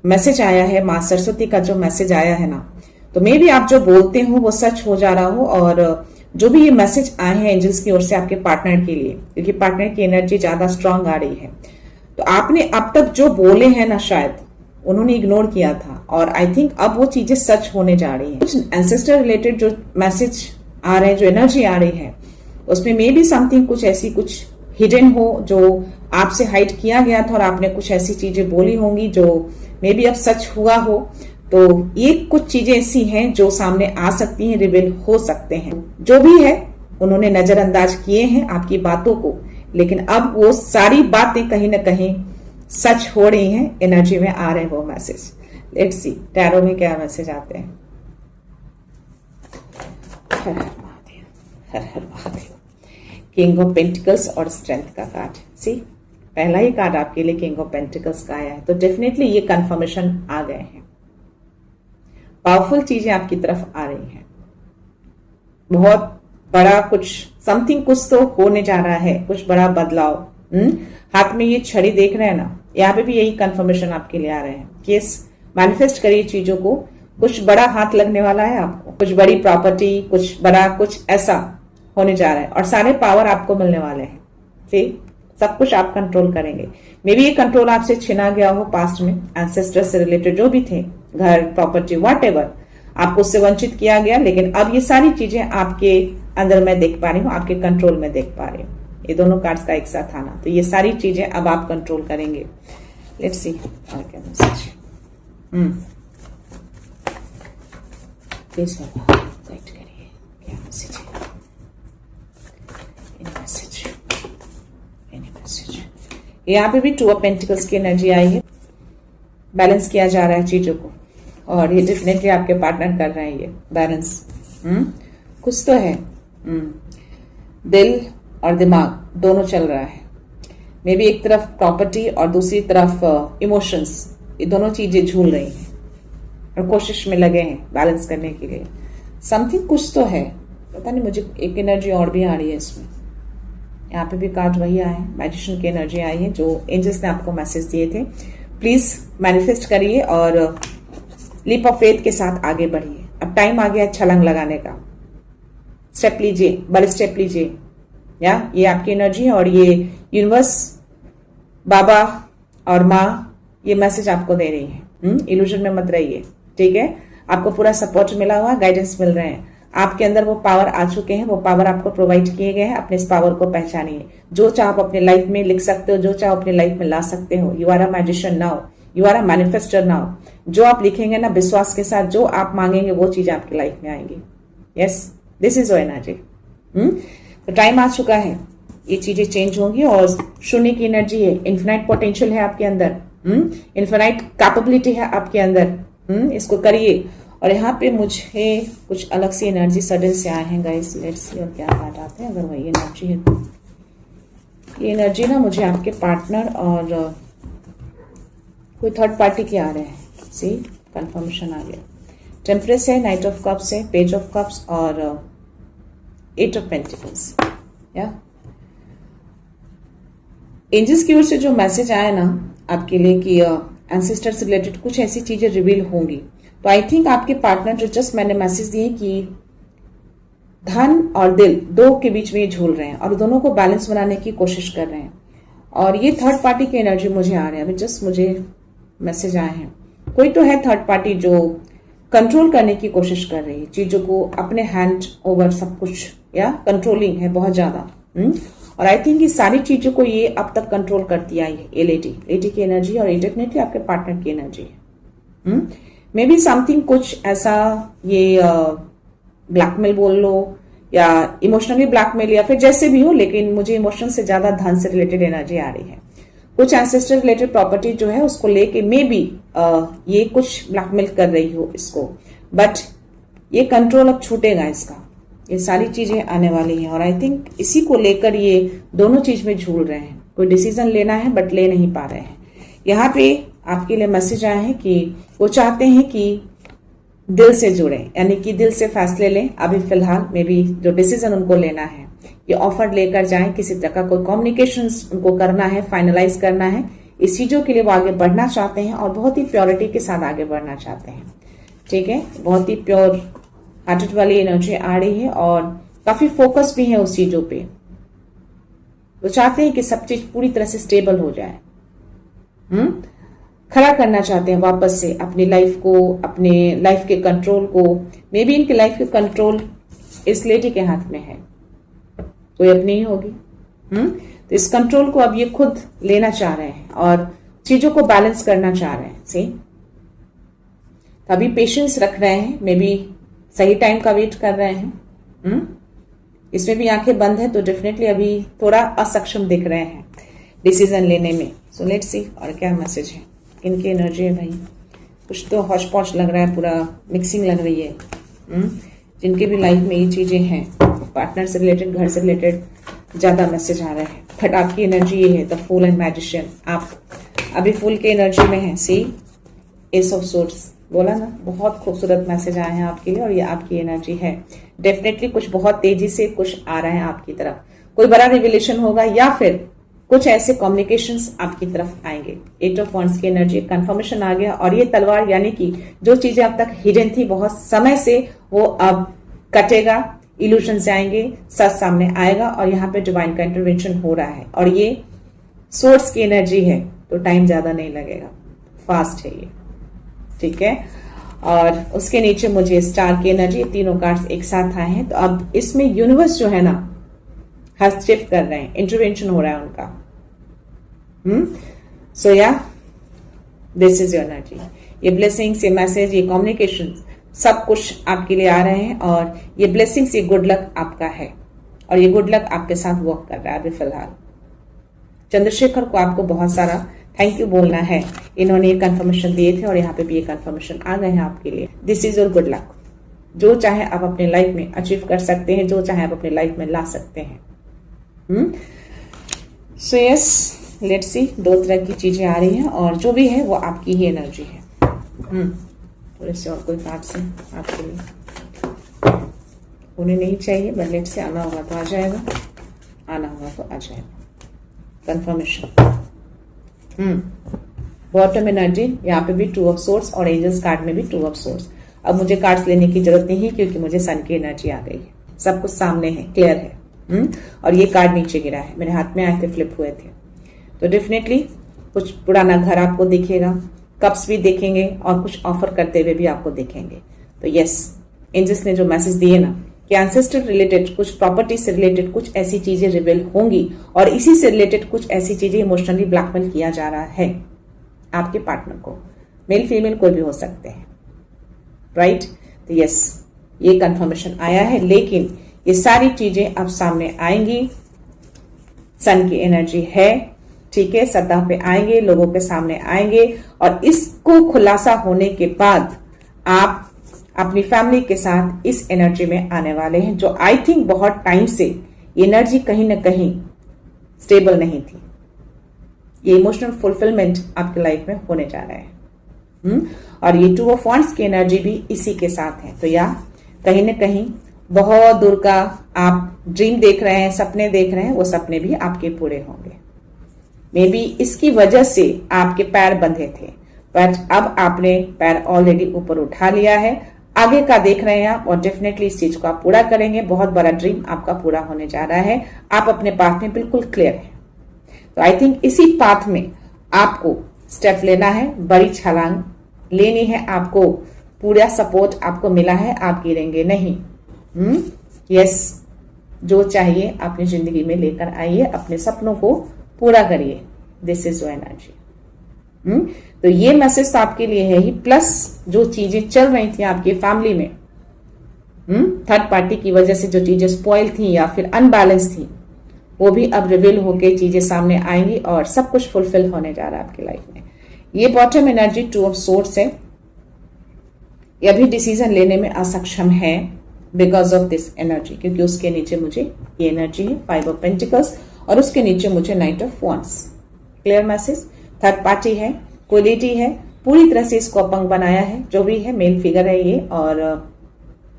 मैसेज आया है, माँ सरस्वती का जो मैसेज आया है ना, तो मे भी आप जो बोलते हो वो सच हो जा रहा हो। और जो भी ये मैसेज आए हैं एंजल्स की ओर से आपके पार्टनर के लिए, क्योंकि पार्टनर की एनर्जी ज्यादा स्ट्रांग आ रही है, तो आपने अब तक जो बोले हैं ना, शायद उन्होंने इग्नोर किया था, और आई थिंक अब वो चीजें सच होने जा रही हैं। कुछ एंसेस्टर रिलेटेड जो मैसेज आ रहे हैं, जो एनर्जी आ रही है, उसमें मे बी समथिंग कुछ ऐसी कुछ हिडन हो जो आपसे हाइड किया गया था, और आपने कुछ ऐसी चीजें बोली होंगी जो मे बी अब सच हुआ हो। तो ये कुछ चीजें ऐसी हैं जो सामने आ सकती हैं, रिवील हो सकते हैं। जो भी है उन्होंने नजरअंदाज किए हैं आपकी बातों को, लेकिन अब वो सारी बातें कहीं ना कहीं सच हो रही हैं, एनर्जी में आ रहे हैं वो मैसेज। लेट्स सी टैरो में क्या मैसेज आते हैं। हर हर महादेव, हर हर महादेव। किंग ऑफ पेंटिकल्स और स्ट्रेंथ का कार्ड। सी पहला ही कार्ड आपके लिए किंग ऑफ पेंटिकल्स का आया है, तो डेफिनेटली ये कंफर्मेशन आ गए हैं। पावरफुल चीजें आपकी तरफ आ रही हैं, बहुत बड़ा कुछ समथिंग कुछ तो होने जा रहा है, कुछ बड़ा बदलाव। हाथ में ये छड़ी देख रहे हैं ना, यहाँ पे भी यही कंफर्मेशन आपके लिए आ रहे हैं कि मैनिफेस्ट करिए चीजों को, कुछ बड़ा हाथ लगने वाला है आपको, कुछ बड़ी प्रॉपर्टी, कुछ बड़ा कुछ ऐसा होने जा रहा है, और सारे पावर आपको मिलने वाले हैं। ठीक, सब कुछ आप कंट्रोल करेंगे। मे बी ये कंट्रोल आपसे छिना गया हो पास्ट में, एंसेस्टर से रिलेटेड जो भी थे, घर, प्रॉपर्टी, व्हाटएवर, आपको उससे वंचित किया गया, लेकिन अब ये सारी चीजें आपके अंदर मैं देख पा रही हूँ, आपके कंट्रोल में देख पा रही हूँ। ये दोनों कार्ड्स का एक साथ आना, तो ये सारी चीजें अब आप कंट्रोल करेंगे। लेट्स सी और क्या मैसेज। प्लीज बाबा गाइड करिए, क्या मैसेज है। यहाँ पे भी टू ऑफ पेंटिकल्स की एनर्जी आई है। बैलेंस किया जा रहा है चीजों को, और ये डेफिनेटली आपके पार्टनर कर रहे हैं ये बैलेंस। कुछ तो है, दिल और दिमाग दोनों चल रहा है। मे बी एक तरफ प्रॉपर्टी और दूसरी तरफ इमोशंस, ये दोनों चीजें झूल रही हैं और कोशिश में लगे हैं बैलेंस करने के लिए। समथिंग कुछ तो है, पता नहीं, मुझे एक एनर्जी और भी आ रही है इसमें। यहाँ पे भी कार्ड वही आए हैं, मैजिशियन की एनर्जी आई है जो एंजल्स ने आपको मैसेज दिए थे। प्लीज मैनिफेस्ट करिए और लीप ऑफ फेथ के साथ आगे बढ़िए। अब टाइम आ गया छलांग लगाने का। स्टेप लीजिए, बड़े स्टेप लीजिए। या ये आपकी एनर्जी है, और ये यूनिवर्स, बाबा और माँ ये मैसेज आपको दे रही है। इल्यूजन में मत रहिए, ठीक है। आपको पूरा सपोर्ट मिला हुआ, गाइडेंस मिल रहे हैं। आपके अंदर वो पावर आ चुके हैं, वो पावर आपको प्रोवाइड किए गए हैं। अपने इस पावर को पहचानिए। जो चाहे आप अपने लाइफ में लिख सकते हो, जो चाहे अपने लाइफ में ला सकते हो। You are a magician now, you are a manifester now. जो आप लिखेंगे ना विश्वास के साथ, जो आप मांगेंगे वो चीज आपकी लाइफ में आएंगी। Yes, this is your energy. तो टाइम आ चुका है, ये चीजें चेंज होंगी। और शून्य की एनर्जी है, इन्फिनाइट पोटेंशियल है आपके अंदर, इन्फिनाइट कैपेबिलिटी है आपके अंदर। इसको करिए। और यहाँ पे मुझे कुछ अलग सी एनर्जी सडन से आए हैं गाइस। लेट्स सी और क्या कार्ड आते हैं। अगर वही एनर्जी है तो ये एनर्जी ना मुझे आपके पार्टनर और कोई थर्ड पार्टी के आ रहे हैं। सी कंफर्मेशन आ गया। टेम्परेस है, नाइट ऑफ कप्स है, पेज ऑफ कप्स और एट ऑफ पेंटिकल्स। या एंजल्स की ओर से जो मैसेज आया ना आपके लिए कि एंसेस्टर से रिलेटेड कुछ ऐसी चीजें रिवील होंगी, तो आई थिंक आपके पार्टनर जो जस्ट मैंने मैसेज दिए कि धन और दिल दो के बीच में झूल रहे हैं और दोनों को बैलेंस बनाने की कोशिश कर रहे हैं। और ये थर्ड पार्टी की एनर्जी मुझे आ रही है। अभी जस्ट मुझे मैसेज आए हैं, कोई तो है थर्ड पार्टी जो कंट्रोल करने की कोशिश कर रही है चीजों को, अपने हैंड ओवर सब कुछ, या कंट्रोलिंग है बहुत ज्यादा। और आई थिंक इस सारी चीजों को ये अब तक कंट्रोल करती आई है। ये लेडी की एनर्जी, और ये डेफिनेटली आपके पार्टनर की एनर्जी है। मे बी समथिंग कुछ ऐसा, ये ब्लैकमेल बोल लो या इमोशनली ब्लैकमेल, या फिर जैसे भी हो, लेकिन मुझे इमोशन से ज्यादा धन से रिलेटेड एनर्जी आ रही है। कुछ एंसेस्टर रिलेटेड प्रॉपर्टी जो है उसको लेके मे बी ये कुछ ब्लैकमेल कर रही हो इसको, बट ये कंट्रोल अब छूटेगा इसका। ये सारी चीजें आने वाली हैं, और आई थिंक इसी को लेकर ये दोनों चीज में झूल रहे हैं। कोई डिसीजन लेना है बट ले नहीं पा रहे हैं। यहाँ पे आपके लिए मैसेज आए हैं कि वो चाहते हैं कि दिल से जुड़े, यानी कि दिल से फैसले लें। अभी फिलहाल मे बी जो डिसीजन उनको लेना है, ये ऑफर लेकर जाएं, किसी तरह का कोई कम्युनिकेशन उनको करना है, फाइनलाइज करना है। इस चीजों के लिए वो आगे बढ़ना चाहते हैं और बहुत ही प्योरिटी के साथ आगे बढ़ना चाहते हैं। ठीक है, बहुत ही प्योर हार्टेड वाली एनर्जी आ रही है और काफी फोकस भी है उस चीजों पे। वो चाहते हैं कि सब चीज पूरी तरह से स्टेबल हो जाए। खड़ा करना चाहते हैं वापस से अपनी लाइफ को, अपने लाइफ के कंट्रोल को। मे बी इनके लाइफ के कंट्रोल इस लेडी के हाथ में है, कोई अपनी ही होगी। तो इस कंट्रोल को अब ये खुद लेना चाह रहे हैं और चीजों को बैलेंस करना चाह रहे हैं। सही, अभी पेशेंस रख रहे हैं, मे बी सही टाइम का वेट कर रहे हैं। इसमें भी आंखें बंद है तो डेफिनेटली अभी थोड़ा असक्षम दिख रहे हैं डिसीजन लेने में। सो लेट्स सी और क्या मैसेज है, किनकी एनर्जी है भाई। कुछ तो हौच पौच लग रहा है, पूरा मिक्सिंग लग रही है। जिनके भी लाइफ में ये चीजें हैं, पार्टनर से रिलेटेड, घर से रिलेटेड ज्यादा मैसेज आ रहे हैं। बट आपकी एनर्जी ये है, द फूल एंड मैजिशियन। आप अभी फूल की एनर्जी में है। सी, एस ऑफ सोर्ड्स, बोला ना, बहुत खूबसूरत मैसेज आए हैं आपके लिए और ये आपकी एनर्जी है। डेफिनेटली कुछ बहुत तेजी से कुछ आ रहा है आपकी तरफ, कोई बड़ा रिविलेशन होगा या फिर कुछ ऐसे कम्युनिकेशंस आपकी तरफ आएंगे। 8 ऑफ वांड्स की एनर्जी, कंफर्मेशन आ गया। और ये तलवार यानी कि जो चीजें अब तक हिडन थी बहुत समय से, वो अब कटेगा, इल्यूजन से आएंगे, सच सामने आएगा और यहाँ पे डिवाइन का इंटरवेंशन हो रहा है। और ये सोर्स की एनर्जी है तो टाइम ज्यादा नहीं लगेगा, फास्ट है ये, ठीक है। और उसके नीचे मुझे स्टार की एनर्जी, तीनों कार्ड्स एक साथ आए हैं। तो अब इसमें यूनिवर्स जो है ना हस्तक्षेप कर रहे हैं, इंटरवेंशन हो रहा है उनका। सो yeah this is your energy. ये ब्लेसिंग्स, ये मैसेज, ये कम्युनिकेशन सब कुछ आपके लिए आ रहे हैं और ये ब्लेसिंग्स, ये गुड लक आपका है और ये गुड लक आपके साथ वर्क कर रहा है अभी फिलहाल। चंद्रशेखर को आपको बहुत सारा थैंक यू बोलना है, इन्होंने ये कंफर्मेशन दिए थे और यहाँ पे भी ये कंफर्मेशन आ गए हैं आपके लिए। This is your good luck. जो चाहे आप अपने लाइफ में अचीव कर सकते हैं, जो चाहे आप अपने लाइफ में ला सकते हैं। सो यस, लेट्स सी, 2 तरह की चीजें आ रही हैं और जो भी है वो आपकी ही एनर्जी है। थोड़े से और कोई कार्ड्स हैं आपके लिए, उन्हें नहीं चाहिए बट लेट्स से, आना होगा तो आ जाएगा, आना होगा तो आ जाएगा। कंफर्मेशन, बॉटम एनर्जी, यहाँ पे भी 2 ऑफ सोर्ड्स और एंजल्स कार्ड में भी 2 ऑफ सोर्ड्स। अब मुझे कार्ड्स लेने की जरूरत नहीं क्योंकि मुझे सन की एनर्जी आ गई है, सब कुछ सामने है, क्लियर है। और ये कार्ड नीचे गिरा है, मेरे हाथ में आए थे, फ्लिप हुए थे। तो डेफिनेटली कुछ पुराना घर आपको दिखेगा, कप्स भी देखेंगे और कुछ ऑफर करते हुए भी आपको देखेंगे। तो यस, एंजल्स ने जो मैसेज दिए ना कि एंसेस्टर रिलेटेड, कुछ प्रॉपर्टी से रिलेटेड कुछ ऐसी चीजें रिवील होंगी और इसी से रिलेटेड कुछ ऐसी चीजें इमोशनली ब्लैकमेल किया जा रहा है आपके पार्टनर को। मेल फीमेल कोई भी हो सकते हैं, राइट। तो यस, ये कंफर्मेशन आया है, लेकिन ये सारी चीजें अब सामने आएंगी। सन की एनर्जी है, ठीक है, सतह पे आएंगे, लोगों के सामने आएंगे और इसको खुलासा होने के बाद आप अपनी फैमिली के साथ इस एनर्जी में आने वाले हैं, जो आई थिंक बहुत टाइम से एनर्जी कहीं ना कहीं स्टेबल नहीं थी। ये इमोशनल फुलफिलमेंट आपकी लाइफ में होने जा रहा है। और ये 2 ऑफ वांड्स की एनर्जी भी इसी के साथ है। तो या कहीं ना कहीं बहुत दूर का आप ड्रीम देख रहे हैं, सपने देख रहे हैं, वो सपने भी आपके पूरे होंगे। मे बी इसकी वजह से आपके पैर बंधे थे, बट अब आपने पैर ऑलरेडी ऊपर उठा लिया है, आगे का देख रहे हैं आप और डेफिनेटली इस चीज को आप पूरा करेंगे। बहुत बड़ा ड्रीम आपका पूरा होने जा रहा है, आप अपने पाथ में बिल्कुल क्लियर है। तो आई थिंक इसी पाथ में आपको स्टेप लेना है, बड़ी छलांग लेनी है आपको, पूरा सपोर्ट आपको मिला है, आप गिरेंगे नहीं। यस, जो चाहिए अपनी जिंदगी में लेकर आइए, अपने सपनों को पूरा करिए। This is your energy. तो ये मैसेज तो आपके लिए है ही, प्लस जो चीजें चल रही थी आपकी फैमिली में, थर्ड पार्टी की वजह से जो चीजें स्पॉइल थी या फिर अनबैलेंस थी, वो भी अब रिवील होके चीजें सामने आएंगी और सब कुछ फुलफिल होने जा रहा है आपकी लाइफ में। ये बॉटम एनर्जी 2 ऑफ सोर्ड्स है, ये अभी डिसीजन लेने में असक्षम है बिकॉज ऑफ दिस एनर्जी, क्योंकि उसके नीचे मुझे ये एनर्जी है 5 ऑफ पेंटिकल्स और उसके नीचे मुझे night of wands. Clear message, third party है, क्वालिटी है, पूरी तरह से इसको अपंग बनाया है, जो भी है मेल फिगर है ये, और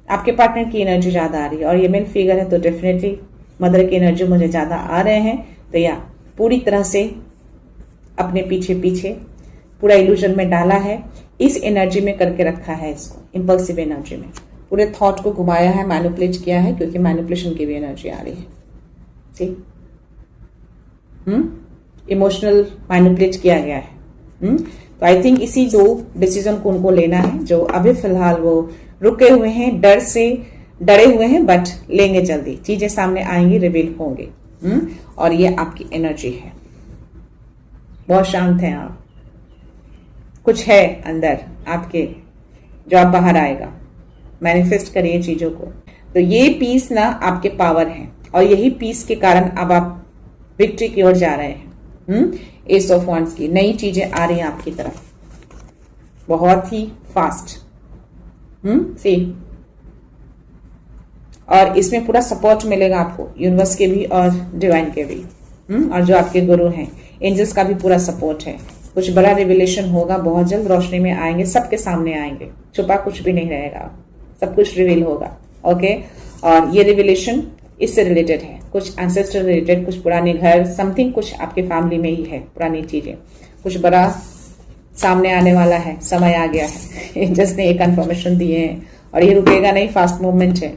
आपके पार्टनर की एनर्जी ज्यादा आ रही है और ये मेल फिगर है तो डेफिनेटली मदर की एनर्जी मुझे ज्यादा आ रहे हैं। तो या पूरी तरह से अपने पीछे पीछे पूरा इल्यूजन में डाला है, इस एनर्जी में करके रखा है इसको, इंपल्सिव एनर्जी में पूरे थॉट को घुमाया है, मैनिपुलेट किया है, क्योंकि मैनिपुलेशन की भी एनर्जी आ रही है। ठीक, इमोशनल मैनिपुलेट किया गया है। तो आई थिंक इसी 2 डिसीजन को उनको लेना है, जो अभी फिलहाल वो रुके हुए हैं, डरे हुए हैं, बट लेंगे जल्दी, चीजें सामने आएंगी, रिवील होंगे। और ये आपकी एनर्जी है, बहुत शांत है आप, कुछ है अंदर आपके जो आप बाहर आएगा। मैनिफेस्ट करिए चीजों को। तो ये पीस ना आपके पावर है, और यही पीस के कारण अब आप विक्ट्री की ओर जा रहे हैं। एस ऑफ वांड्स की नई चीजें आ रही हैं आपकी तरफ, बहुत ही फास्ट। सी, और इसमें पूरा सपोर्ट मिलेगा आपको, यूनिवर्स के भी और डिवाइन के भी। और जो आपके गुरु हैं, एंजल्स का भी पूरा सपोर्ट है। कुछ बड़ा रिविलेशन होगा, बहुत जल्द रोशनी में आएंगे, सबके सामने आएंगे, छुपा कुछ भी नहीं रहेगा, सब कुछ रिवील होगा। ओके, और ये रिविलेशन इससे रिलेटेड है, कुछ एंसेस्टर रिलेटेड, कुछ पुराने घर, समथिंग कुछ आपके फैमिली में ही है, पुरानी चीजें, कुछ बड़ा सामने आने वाला है, समय आ गया है। एंजल्स ने एक कंफर्मेशन दिए हैं, और ये रुकेगा नहीं, फास्ट मूवमेंट है।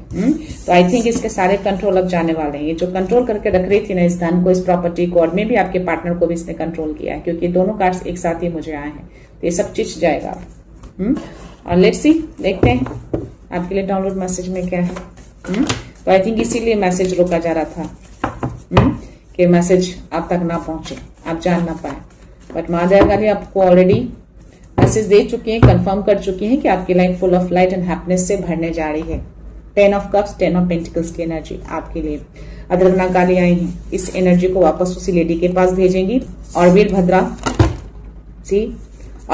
तो आई थिंक इसके सारे कंट्रोल अब जाने वाले हैं। ये जो कंट्रोल करके रख रही थी ना इस धन को, इस प्रॉपर्टी को, और मे भी आपके पार्टनर को भी इसने कंट्रोल किया है, क्योंकि दोनों कार्ड्स एक साथ ही मुझे आए हैं, तो ये सब चीज जाएगा। और लेट्स सी, देखते हैं आपके लिए डाउनलोड मैसेज में क्या है। तो आई थिंक इसीलिए मैसेज रोका जा रहा था, कि मैसेज आप तक ना पहुंचे, आप जान ना पाए, बट माँ दया काली आपको ऑलरेडी मैसेज दे चुकी है, कंफर्म कर चुकी है कि आपकी life full of light and happiness से भरने जा रही है। 10 ऑफ कप्स, 10 ऑफ पेंटिकल्स की एनर्जी आपके लिए। अदरगना काली आई है, इस एनर्जी को वापस उसी लेडी के पास भेजेंगी, और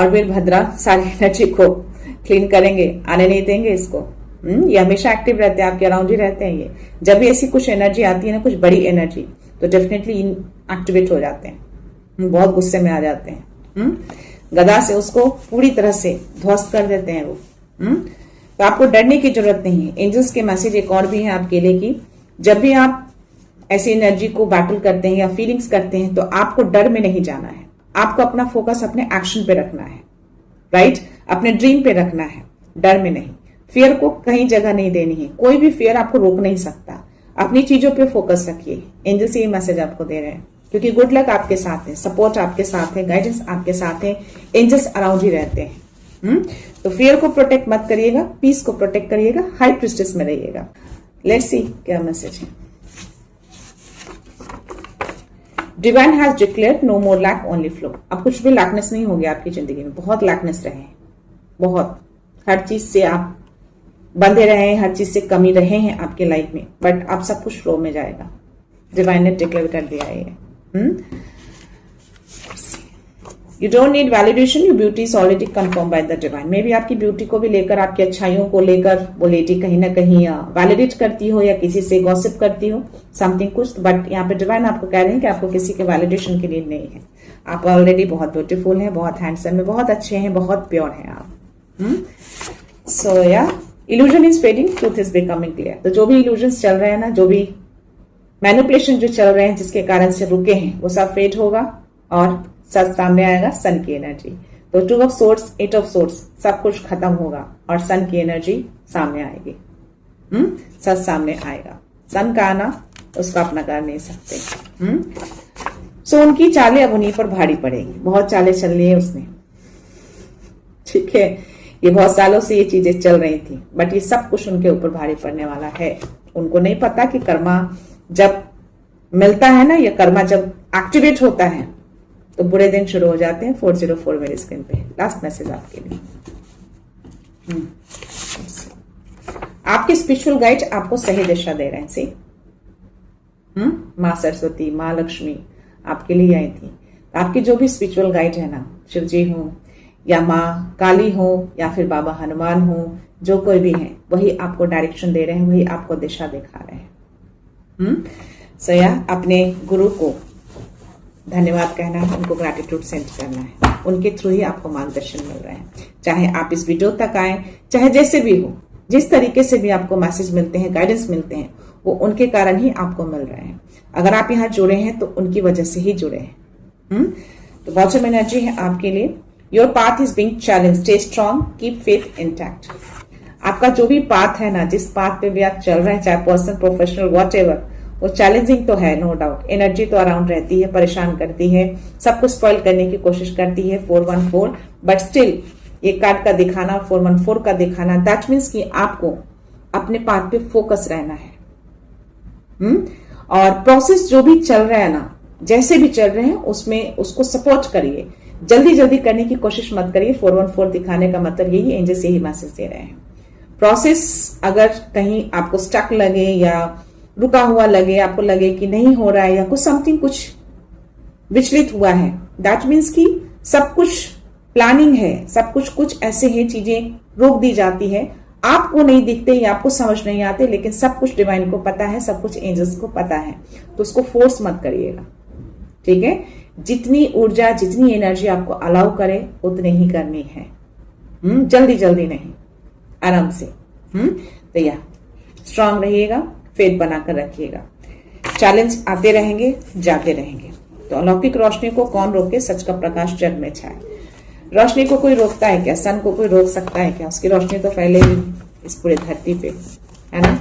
वीरभद्रा सारी एनर्जी को क्लीन करेंगे, आने नहीं देंगे इसको। ये हमेशा एक्टिव रहते हैं, आपके अराउंड ही रहते हैं। ये जब भी ऐसी कुछ एनर्जी आती है ना, कुछ बड़ी एनर्जी, तो डेफिनेटली एक्टिवेट हो जाते हैं, बहुत गुस्से में आ जाते हैं। गदा से उसको पूरी तरह से ध्वस्त कर देते हैं वो। तो आपको डरने की जरूरत नहीं है। एंजल्स के मैसेज एक और भी है आपके लिए कि जब भी आप ऐसी एनर्जी को बैटल करते हैं या फीलिंग्स करते हैं, तो आपको डर में नहीं जाना है, आपको अपना फोकस अपने एक्शन पे रखना है, राइट, अपने ड्रीम पे रखना है, डर में नहीं। फियर को कहीं जगह नहीं देनी है, कोई भी फियर आपको रोक नहीं सकता। अपनी चीजों पे फोकस रखिए। एंजल्स ये मैसेज आपको दे रहे हैं, क्योंकि गुड लक आपके साथ है, सपोर्ट आपके साथ है, गाइडेंस आपके साथ है, एंजल्स अराउंड ही रहते हैं। तो फियर को प्रोटेक्ट मत करिएगा, पीस को प्रोटेक्ट करिएगा, हाई प्रिस्टेस में रहिएगा। लेट्स सी क्या मैसेज है। Divine has declared no more lack only flow. अब कुछ भी लैकनेस नहीं होगी आपकी जिंदगी में। बहुत लैकनेस रहे हैं, बहुत, हर चीज से आप बंधे रहे हैं, हर चीज से कमी रहे हैं आपके लाइफ में, बट अब सब कुछ फ्लो में जाएगा। डिवाइन ने डिक्लेयर कर दिया है। You don't need validation, your beauty is already confirmed by the divine. मे भी आपकी ब्यूटी को भी लेकर, आपकी अच्छाइयों को लेकर वो लेडी कहीं ना कहीं वैलिडेट करती हो, या किसी से गॉसिप करती हो, समथिंग कुछ, बट यहाँ पे डिवाइन आपको कह रहे हैं कि आपको किसी के वैलिडेशन के लिए नहीं है। आप ऑलरेडी बहुत ब्यूटीफुल हैं, बहुत हैंडसम है, बहुत अच्छे हैं, बहुत प्योर हैं आप। सो या illusion is fading, truth is becoming clear. तो जो भी इल्यूजन चल रहे हैं ना, जो भी मैनिपुलेशन जो चल रहे हैं, जिसके कारण से रुके हैं, वो सब फेड होगा, और सच सामने आएगा, सन की एनर्जी। तो 2 ऑफ सोर्ड्स, 8 ऑफ सोर्ड्स, सब कुछ खत्म होगा, और सन की एनर्जी सामने आएगी। सच सामने आएगा। सन का आना उसको अपना कर नहीं सकते। सो उनकी चालें अब उन्हीं पर भारी पड़ेगी। बहुत चालें चल रही है उसने, ठीक है, ये बहुत सालों से ये चीजें चल रही थी, बट ये सब कुछ उनके ऊपर भारी पड़ने वाला है। उनको नहीं पता कि कर्मा जब मिलता है ना, या कर्मा जब एक्टिवेट होता है, तो बुरे दिन शुरू हो जाते हैं। 404 मेरी स्क्रीन पे लास्ट मैसेज आपके लिए। आपके स्पिरिचुअल गाइड आपको सही दिशा दे रहे हैं। सी, माँ सरस्वती, माँ लक्ष्मी आपके लिए आई थी। आपके जो भी स्पिरिचुअल गाइड है ना, शिव जी हो, या माँ काली हो, या फिर बाबा हनुमान हो, जो कोई भी है, वही आपको डायरेक्शन दे रहे हैं, वही आपको दिशा दिखा रहे हैं। सो या अपने गुरु को धन्यवाद कहना है, उनको ग्रैटिट्यूड सेंड करना है। उनके थ्रू ही आपको मार्गदर्शन मिल रहे हैं। चाहे आप इस वीडियो तक आए, चाहे जैसे भी हो, जिस तरीके से भी आपको मैसेज मिलते हैं, गाइडेंस मिलते हैं, वो उनके कारण ही आपको मिल रहे हैं। अगर आप यहाँ जुड़े हैं तो उनकी वजह से ही जुड़े हैं। तो बॉटम एनर्जी है आपके लिए। Your path is being challenge, stay strong, keep faith intact. आपका जो भी पाथ है ना, जिस पाथ पे भी आप चल रहे हैं, चाहे पर्सनल, प्रोफेशनल, व्हाटएवर, वो चैलेंजिंग तो है, नो डाउट। एनर्जी तो अराउंड रहती है, परेशान करती है, सब कुछ स्पॉइल करने की कोशिश करती है 414, बट स्टिल ये कार्ड का दिखाना, 414 का दिखाना, दैट मीन्स कि आपको अपने पाथ पे फोकस रहना है। और प्रोसेस जो भी चल रहा है ना, जैसे भी चल रहे हैं उसमें उसको सपोर्ट करिए, जल्दी जल्दी करने की कोशिश मत करिए। 414 दिखाने का मतलब यही, एंजल्स यही मैसेज दे रहे हैं। प्रोसेस अगर कहीं आपको स्टक लगे या रुका हुआ लगे, आपको लगे कि नहीं हो रहा है या कुछ समथिंग कुछ विचलित हुआ है, दैट मीन्स कि सब कुछ प्लानिंग है, सब कुछ ऐसे है, चीजें रोक दी जाती है, आपको नहीं दिखते या आपको समझ नहीं आते, लेकिन सब कुछ डिवाइन को पता है, सब कुछ एंजल्स को पता है। तो उसको फोर्स मत करिएगा, ठीक है। जितनी ऊर्जा, जितनी एनर्जी आपको अलाउ करे उतनी ही करनी है। जल्दी जल्दी नहीं, आराम से। तो या स्ट्रांग रहिएगा, फेथ बनाकर रखिएगा। चैलेंज आते रहेंगे, जाते रहेंगे। तो अलौकिक रोशनी को कौन रोके, सच का प्रकाश जग में छाए। रोशनी को कोई रोकता है क्या? सन को कोई रोक सकता है क्या? उसकी रोशनी तो फैले ही इस पूरे धरती पे, है ना।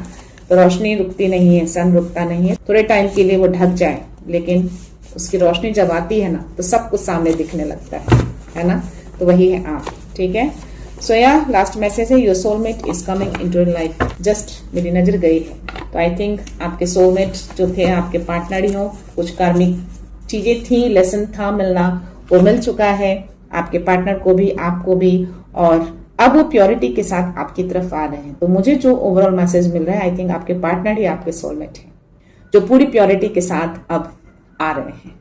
तो रोशनी रुकती नहीं है, सन रुकता नहीं है। थोड़े टाइम के लिए वो ढक जाए, लेकिन उसकी रोशनी जब आती है ना, तो सब कुछ सामने दिखने लगता है ना। तो वही है आप, ठीक है। सो या लास्ट मैसेज है, your soulmate is coming into your life. Just मेरी नजर गई है, तो आई थिंक आपके सोलमेट जो थे, आपके पार्टनर ही हो, कुछ कार्मिक चीजें थी, लेसन था मिलना, वो मिल चुका है आपके पार्टनर को भी, आपको भी, और अब वो प्योरिटी के साथ आपकी तरफ आ रहे हैं। तो मुझे जो ओवरऑल मैसेज मिल रहा है, आई थिंक आपके पार्टनर ही आपके सोलमेट है, जो पूरी प्योरिटी के साथ अब आ रहे हैं।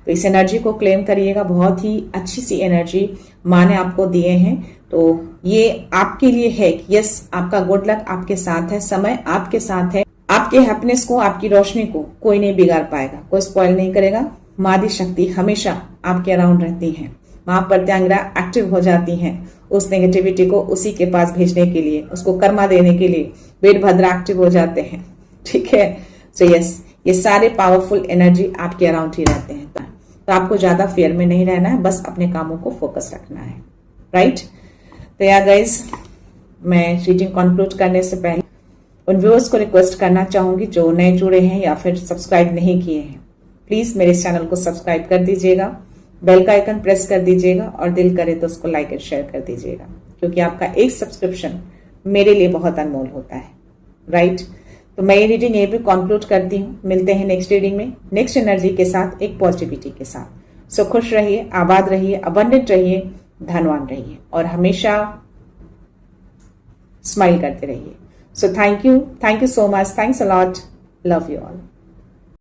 तो इस एनर्जी को क्लेम करिएगा, बहुत ही अच्छी सी एनर्जी माँ ने आपको दिए हैं। तो ये आपके लिए है कि यस, आपका गुड लक आपके साथ है, समय आपके साथ है। आपके हैप्पीनेस को, आपकी रोशनी को कोई नहीं बिगाड़ पाएगा, कोई स्पॉइल नहीं करेगा। मादी शक्ति हमेशा आपके अराउंड रहती है। मां प्रत्यांगिरा एक्टिव हो जाती हैं उस नेगेटिविटी को उसी के पास भेजने के लिए, उसको कर्मा देने के लिए वीरभद्र एक्टिव हो जाते हैं, ठीक है। सो यस, ये सारे पावरफुल एनर्जी आपके अराउंड ही रहते हैं। तो आपको ज्यादा फियर में नहीं रहना है, बस अपने कामों को फोकस रखना है, राइट। तो यार गाइज, मैं रीडिंग कंक्लूड करने से पहले उन व्यूअर्स को रिक्वेस्ट करना चाहूंगी जो नए जुड़े हैं या फिर सब्सक्राइब नहीं किए हैं, प्लीज मेरे इस चैनल को सब्सक्राइब कर दीजिएगा, बेल का आइकन प्रेस कर दीजिएगा, और दिल करे तो उसको लाइक एंड शेयर कर दीजिएगा, क्योंकि आपका एक सब्सक्रिप्शन मेरे लिए बहुत अनमोल होता है, राइट। तो मैं ये रीडिंग ये भी कंक्लूड करती हूँ। मिलते हैं नेक्स्ट रीडिंग में, नेक्स्ट एनर्जी के साथ, एक पॉजिटिविटी के साथ। सो खुश रहिए, आबाद रहिए, अबंडेंट रहिए, धनवान रहिए, और हमेशा स्माइल करते रहिए। सो thank you so much, thanks a lot, love you all.